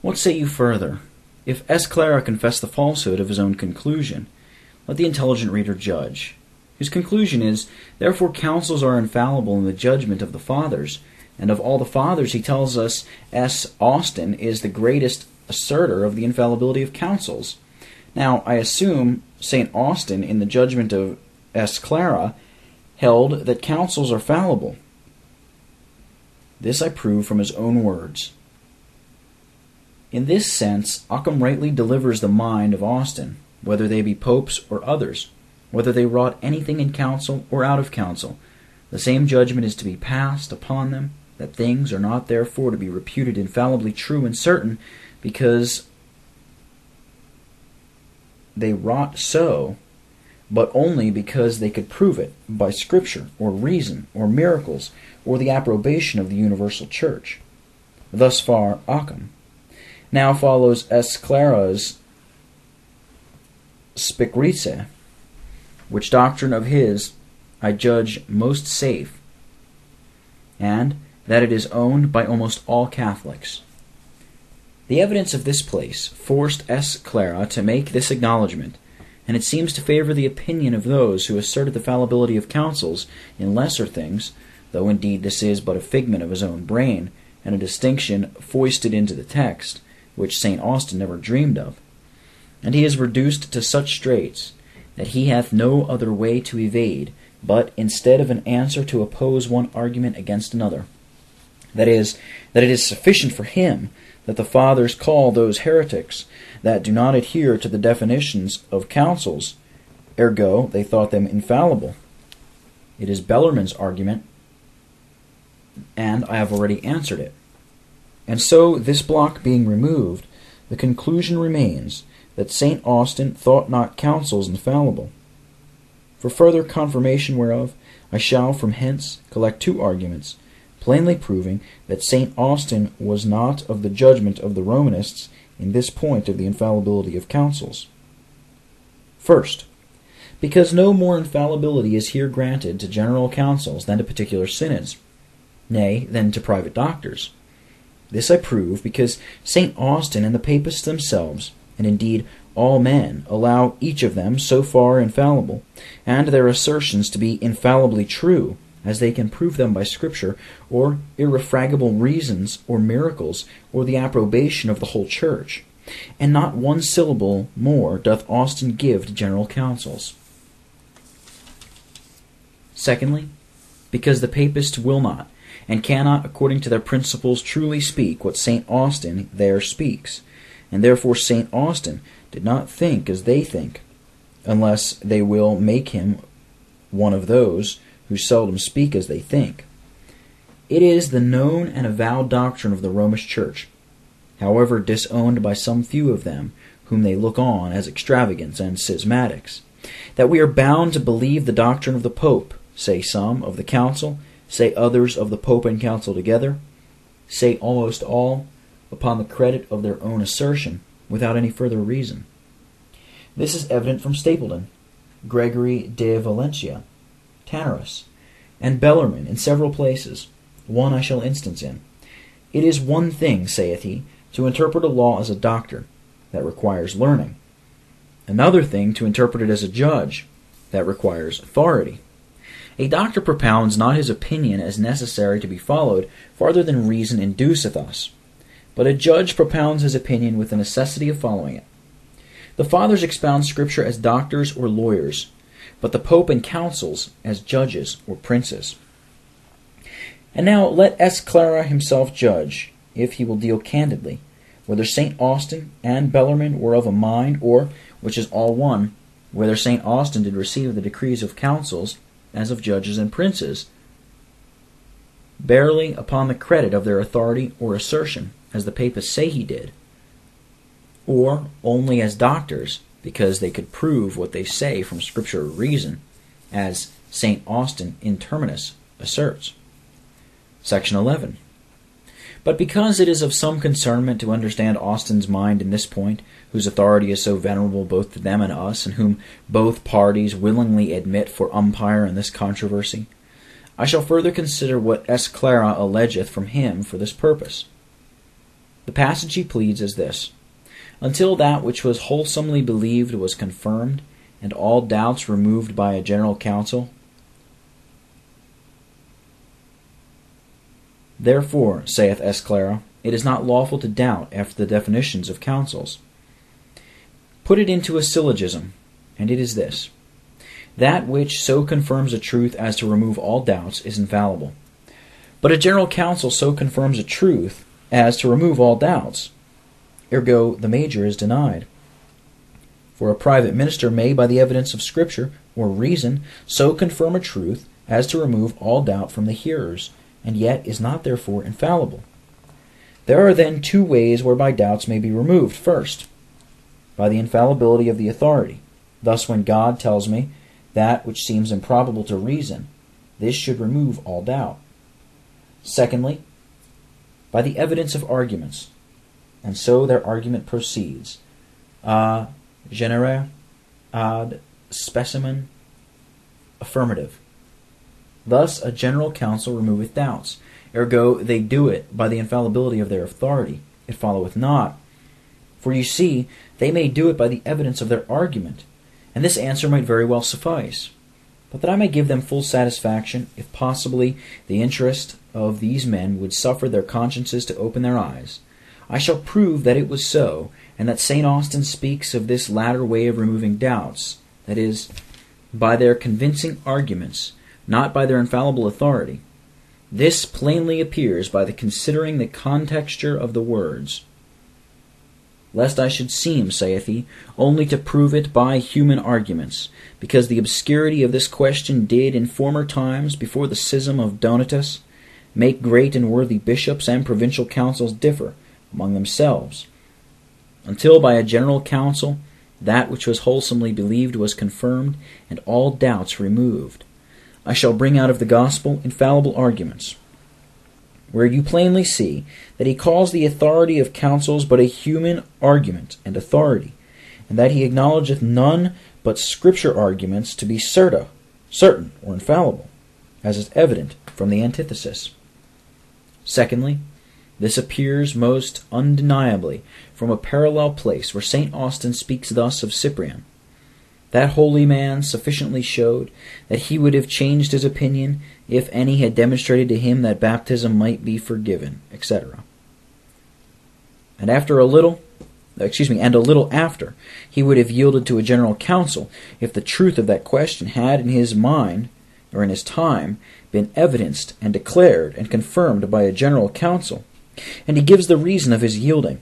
What say you further? If S. Clarea confessed the falsehood of his own conclusion, let the intelligent reader judge. His conclusion is, therefore councils are infallible in the judgment of the Fathers, and of all the Fathers he tells us S. Austin is the greatest asserter of the infallibility of councils. Now, I assume St. Austin, in the judgment of S. Clarea, held that councils are fallible. This I prove from his own words. In this sense, Occam rightly delivers the mind of Austin, whether they be popes or others, whether they wrought anything in council or out of council. The same judgment is to be passed upon them, that things are not therefore to be reputed infallibly true and certain, because they wrought so, but only because they could prove it by Scripture, or reason, or miracles, or the approbation of the universal Church. Thus far Occam. Now follows S. Clarea's Spicrice, which doctrine of his I judge most safe, and that it is owned by almost all Catholics. The evidence of this place forced S. Clarea to make this acknowledgment, and it seems to favor the opinion of those who asserted the fallibility of councils in lesser things, though indeed this is but a figment of his own brain, and a distinction foisted into the text, which St. Austin never dreamed of. And he is reduced to such straits that he hath no other way to evade, but instead of an answer to oppose one argument against another. That is, that it is sufficient for him that the Fathers call those heretics that do not adhere to the definitions of councils, ergo they thought them infallible. It is Bellarmine's argument, and I have already answered it. And so, this block being removed, the conclusion remains that St. Austin thought not councils infallible. For further confirmation whereof, I shall from hence collect two arguments, plainly proving that St. Austin was not of the judgment of the Romanists in this point of the infallibility of councils. First, because no more infallibility is here granted to general councils than to particular synods, nay, than to private doctors. This I prove because St. Austin and the Papists themselves, and indeed all men, allow each of them so far infallible, and their assertions to be infallibly true, as they can prove them by Scripture, or irrefragable reasons, or miracles, or the approbation of the whole Church. And not one syllable more doth Austin give to general councils. Secondly, because the Papists will not, and cannot, according to their principles, truly speak what St. Austin there speaks, and therefore St. Austin did not think as they think, unless they will make him one of those who seldom speak as they think. It is the known and avowed doctrine of the Romish Church, however disowned by some few of them, whom they look on as extravagants and schismatics, that we are bound to believe the doctrine of the Pope, say some of the Council, say others of the Pope and Council together, say almost all, upon the credit of their own assertion, without any further reason. This is evident from Stapleton, Gregory de Valentia, Tannerus, and Bellarmine in several places. One I shall instance in. It is one thing, saith he, to interpret a law as a doctor, that requires learning. Another thing to interpret it as a judge, that requires authority. A doctor propounds not his opinion as necessary to be followed farther than reason induceth us, but a judge propounds his opinion with the necessity of following it. The Fathers expound Scripture as doctors or lawyers, but the Pope and councils as judges or princes. And now let S. Clarea himself judge, if he will deal candidly, whether St. Austin and Bellarmine were of a mind, or, which is all one, whether St. Austin did receive the decrees of councils as of judges and princes, barely upon the credit of their authority or assertion, as the Papists say he did, or only as doctors, because they could prove what they say from Scripture or reason, as St. Austin in Terminus asserts. Section 11. But because it is of some concernment to understand Austin's mind in this point, whose authority is so venerable both to them and us, and whom both parties willingly admit for umpire in this controversy, I shall further consider what S. Clarea allegeth from him for this purpose. The passage he pleads is this: until that which was wholesomely believed was confirmed, and all doubts removed by a general council. Therefore, saith S. Clarea, it is not lawful to doubt after the definitions of councils. Put it into a syllogism, and it is this: that which so confirms a truth as to remove all doubts is infallible. But a general council so confirms a truth as to remove all doubts. Ergo, the major is denied. For a private minister may, by the evidence of Scripture or reason, so confirm a truth as to remove all doubt from the hearers, and yet is not therefore infallible. There are then two ways whereby doubts may be removed. First, by the infallibility of the authority. Thus, when God tells me that which seems improbable to reason, this should remove all doubt. Secondly, by the evidence of arguments, and so their argument proceeds, a genere, ad specimen, affirmative. Thus a general council removeth doubts. Ergo, they do it by the infallibility of their authority. It followeth not. For you see, they may do it by the evidence of their argument, and this answer might very well suffice. But that I may give them full satisfaction, if possibly the interest of these men would suffer their consciences to open their eyes, I shall prove that it was so, and that St. Austin speaks of this latter way of removing doubts, that is, by their convincing arguments, not by their infallible authority. This plainly appears by the considering the contexture of the words. Lest I should seem, saith he, only to prove it by human arguments, because the obscurity of this question did in former times, before the schism of Donatus, make great and worthy bishops and provincial councils differ among themselves, until by a general council that which was wholesomely believed was confirmed, and all doubts removed. I shall bring out of the gospel infallible arguments, where you plainly see that he calls the authority of councils but a human argument and authority, and that he acknowledgeth none but Scripture arguments to be certain, or infallible, as is evident from the antithesis. Secondly, this appears most undeniably from a parallel place where St. Austin speaks thus of Cyprian. That holy man sufficiently showed that he would have changed his opinion if any had demonstrated to him that baptism might be forgiven, etc. And a little after, he would have yielded to a general council if the truth of that question had in his mind, or in his time, been evidenced and declared and confirmed by a general council. And he gives the reason of his yielding,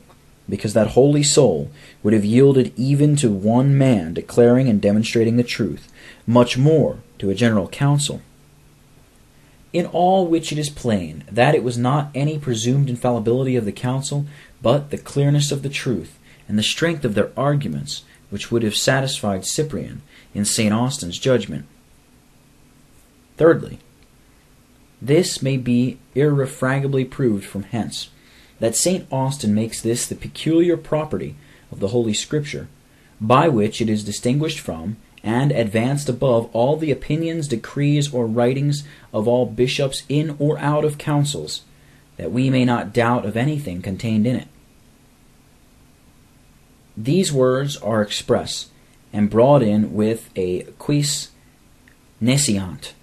because that holy soul would have yielded even to one man declaring and demonstrating the truth, much more to a general council. In all which it is plain that it was not any presumed infallibility of the council, but the clearness of the truth, and the strength of their arguments, which would have satisfied Cyprian in St. Austin's judgment. Thirdly, this may be irrefragably proved from hence, that St. Austin makes this the peculiar property of the Holy Scripture, by which it is distinguished from, and advanced above all the opinions, decrees, or writings of all bishops in or out of councils, that we may not doubt of anything contained in it. These words are express, and brought in with a quis nesciant,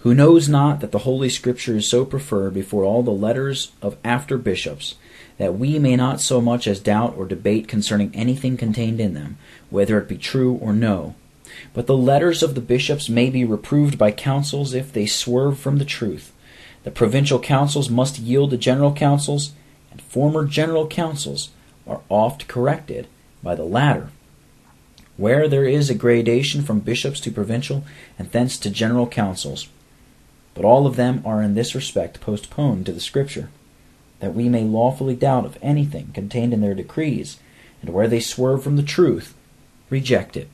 who knows not that the Holy Scripture is so preferred before all the letters of after bishops, that we may not so much as doubt or debate concerning anything contained in them, whether it be true or no. But the letters of the bishops may be reproved by councils if they swerve from the truth. The provincial councils must yield to general councils, and former general councils are oft corrected by the latter, where there is a gradation from bishops to provincial, and thence to general councils. But all of them are in this respect postponed to the Scripture, that we may lawfully doubt of anything contained in their decrees, and where they swerve from the truth, reject it.